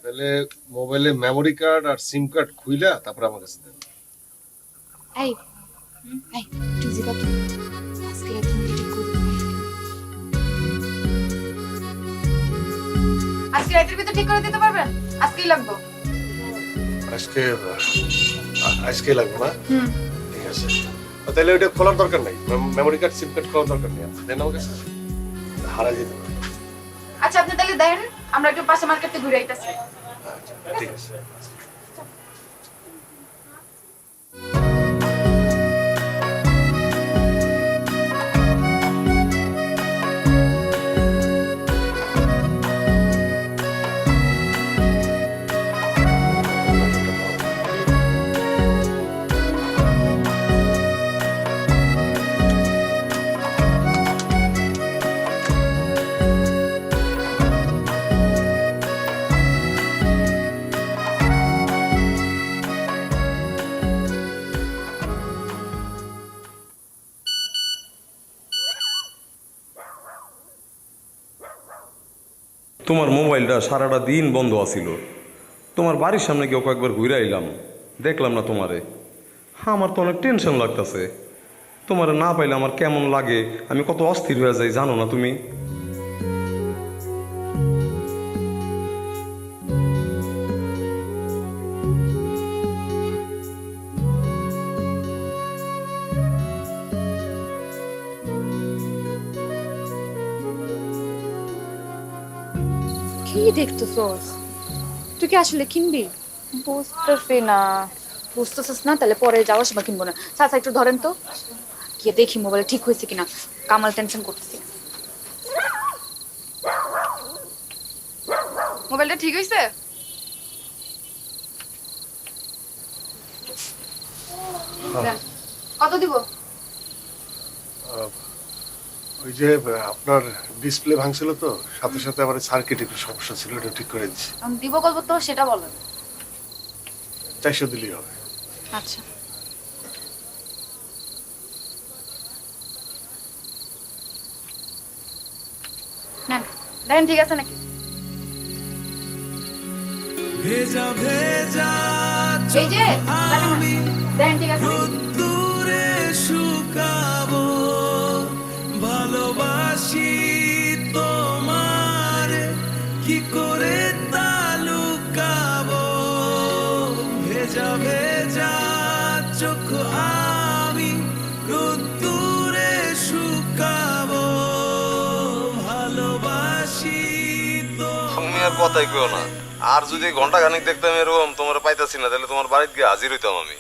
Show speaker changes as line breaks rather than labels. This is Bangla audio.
তাহলে মোবাইলে মেমোরি কার্ড আর সিম কার্ড খুইলা তারপর আমার কাছে দেন।
এই এই তুই যে কত আজকে রাতে মিটিং করবি আজকে রাতের ভিতর ঠিক করে দিতে পারবেন? আজকেই লাগবে।
আজকে আজকে লাগবে না? ঠিক আছে, তাহলে ওইটা খোলার দরকার নাই, মেমোরি কার্ড সিম কার্ড খোলার দরকার নেই। দেন আমার কাছে হারা যেতে পারে।
আচ্ছা আপনি তাহলে দেন, আমরা একটু পাশে মার্কেটে ঘুরে আইতাছি।
আচ্ছা ঠিক আছে।
তোমার মোবাইলটা সারাটা দিন বন্ধ আছিল। তোমার বাড়ির সামনে গিয়ে কয়েকবার ঘুরে আইলাম, দেখলাম না তোমারে। হ্যাঁ, আমার তো অনেক টেনশন লাগতেছে। তোমারে না পাইলে আমার কেমন লাগে, আমি কত অস্থির হয়ে যাই জানো না তুমি?
কি দেখতেছস? তুই কি আসলে কিনবি?
বুঝতেছি না।
বুঝতেছস না? তাহলে পরে যাওয়ার সময় কিনবো না। চাচা একটু ধরেন তো, গিয়ে দেখি মোবাইল ঠিক হয়েছে কিনা। কামাল টেনশন করতেছি। মোবাইলটা ঠিক হয়েছে? কত দিব?
ওই যে আপনার ডিসপ্লে ভাঙছিল তো, সাথে সাথে আমার সার্কিট একটু সমস্যা ছিল, এটা ঠিক করে দিচ্ছি।
আমি দিব কত তো সেটা বলেন।
400 দিলেই হবে।
আচ্ছা নেন, দেখেন ঠিক আছে নাকি।
ভেজা ভেজা
এই যে দেখেন ঠিক আছে নাকি?
দূরে শুকাবো, ভালোবাসি তোমার, কি করে তা লুকাবো। ভেজা ভেজা চোখ আমি রোদ্দুরে শুকাবো, ভালোবাসি
তুমি আর কথাই কেউ না। আর যদি ঘন্টা খানিক দেখতাম এরকম তোমার পাইতাছি না, তাহলে তোমার বাড়িতে গিয়ে হাজির হইতাম আমি।